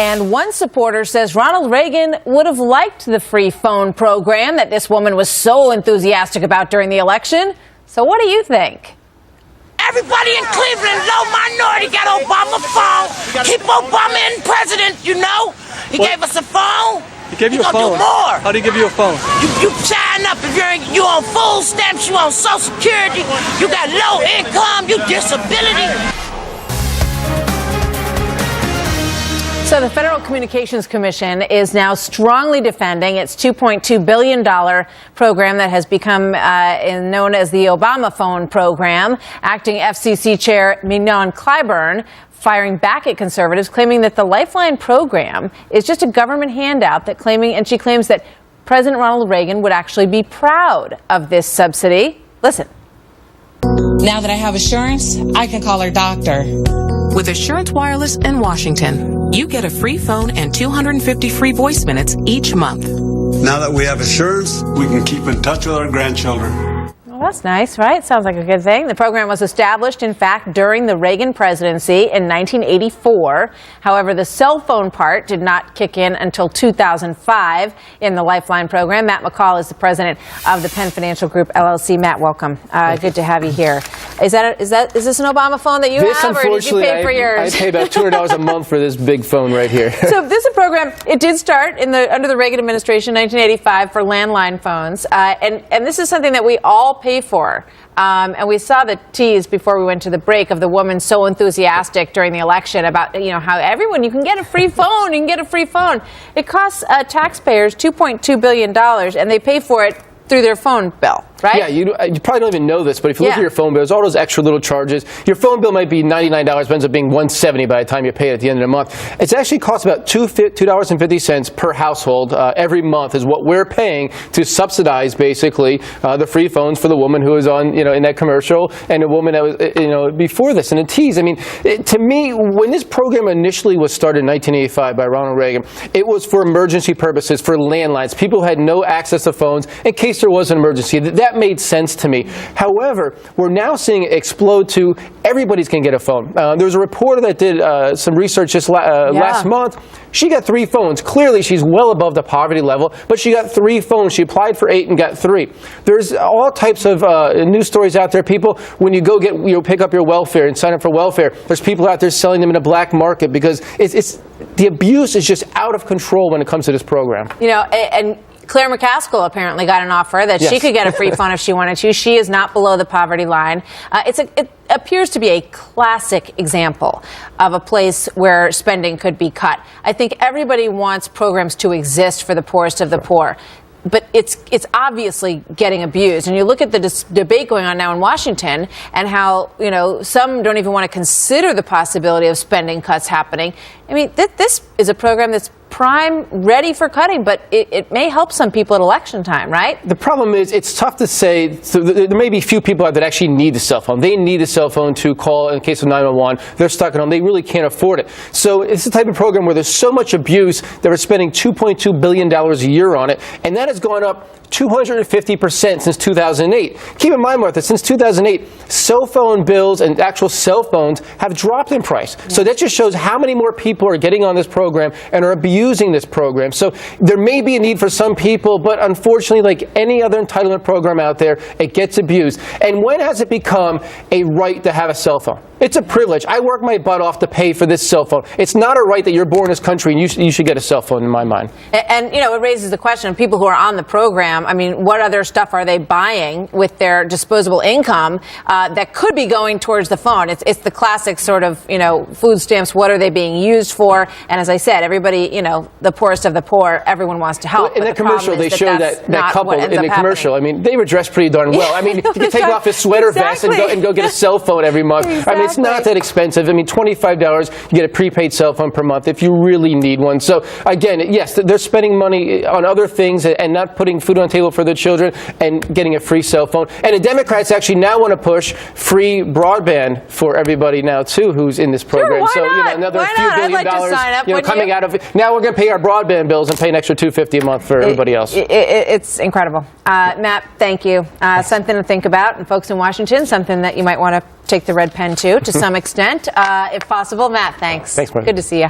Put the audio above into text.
And one supporter says Ronald Reagan would have liked the free phone program that this woman was so enthusiastic about during the election. So what do you think? Everybody in Cleveland, low minority, got Obamaphone. Keep Obama in president, you know. He gave us a phone. He gave you a phone? Do more. How did he give you a phone? You sign up if you on food stamps, you on Social Security, you got low income, you disability. So the Federal Communications Commission is now strongly defending its $2.2 billion program that has become known as the Obamaphone program. Acting FCC Chair Mignon Clyburn firing back at conservatives, claiming that the Lifeline program is just a government handout and she claims that President Ronald Reagan would actually be proud of this subsidy. Listen. Now that I have Assurance, I can call her doctor. With Assurance Wireless in Washington, you get a free phone and 250 free voice minutes each month. Now that we have Assurance, we can keep in touch with our grandchildren. Well, that's nice, right? Sounds like a good thing. The program was established, in fact, during the Reagan presidency in 1984. However, the cell phone part did not kick in until 2005 in the Lifeline program. Matt McCall is the president of the Penn Financial Group, LLC. Matt, welcome. Good to have you here. Is this an Obamaphone that you have, or did you pay for yours? I pay about $200 a month for this big phone right here. So this is a program, it did start under the Reagan administration, 1985, for landline phones. And this is something that we all pay for. And we saw the tease before we went to the break of the woman so enthusiastic during the election about, how you can get a free phone, you can get a free phone. It costs taxpayers $2.2 billion, and they pay for it through their phone bill, right? Yeah, you probably don't even know this, but if you look at your phone bill, there's all those extra little charges. Your phone bill might be $99, but ends up being $170 by the time you pay it at the end of the month. It actually costs about $2.50 per household every month is what we're paying to subsidize, basically, the free phones for the woman who was on, in that commercial, and a woman that was, before this. And a tease, to me, when this program initially was started in 1985 by Ronald Reagan, it was for emergency purposes, for landlines. People who had no access to phones in case there was an emergency. That made sense to me. However, we're now seeing it explode to everybody's going to get a phone. There was a reporter that did some research just last month. She got 3 phones. Clearly, she's well above the poverty level, but she got 3 phones. She applied for 8 and got 3. There's all types of news stories out there. People, when you go pick up your welfare and sign up for welfare, there's people out there selling them in a black market because the abuse is just out of control when it comes to this program. And Claire McCaskill apparently got an offer that she could get a free phone if she wanted to. She is not below the poverty line. It appears to be a classic example of a place where spending could be cut. I think everybody wants programs to exist for the poorest of the poor. But it's obviously getting abused. And you look at the debate going on now in Washington and how, some don't even want to consider the possibility of spending cuts happening. This is a program that's prime, ready for cutting, but it may help some people at election time, right? The problem is it's tough to say. So there may be few people out that actually need a cell phone. They need a cell phone to call in case of 911. They're stuck at home. They really can't afford it. So it's the type of program where there's so much abuse that we're spending $2.2 billion a year on it, and that has gone up 250% since 2008. Keep in mind, Martha, since 2008, cell phone bills and actual cell phones have dropped in price. Yes. So that just shows how many more people are getting on this program and are abusing this program. So there may be a need for some people, but unfortunately, like any other entitlement program out there, it gets abused. And when has it become a right to have a cell phone? It's a privilege. I work my butt off to pay for this cell phone. It's not a right that you're born in this country and you should get a cell phone, in my mind. And it raises the question of people who are on the program. What other stuff are they buying with their disposable income that could be going towards the phone? It's the classic sort of, food stamps. What are they being used for? And as I said, everybody, the poorest of the poor, everyone wants to help. Well, in the commercial, they showed that couple in the commercial. They were dressed pretty darn well. You could take off his sweater vest and go get a cell phone every month. Exactly. It's not that expensive. $25, you get a prepaid cell phone per month if you really need one. So again, yes, they're spending money on other things and not putting food on the table for their children and getting a free cell phone. And the Democrats actually now want to push free broadband for everybody now too, who's in this program. Sure, why not? Another why few not? billion I'd like dollars to sign up, coming out of it. Now we're going to pay our broadband bills and pay an extra $250 a month for everybody else. It's incredible. Matt, thank you. Something to think about, and folks in Washington, something that you might want to take the red pen to some extent, if possible. Matt, thanks. Thanks, Mark. Good to see you.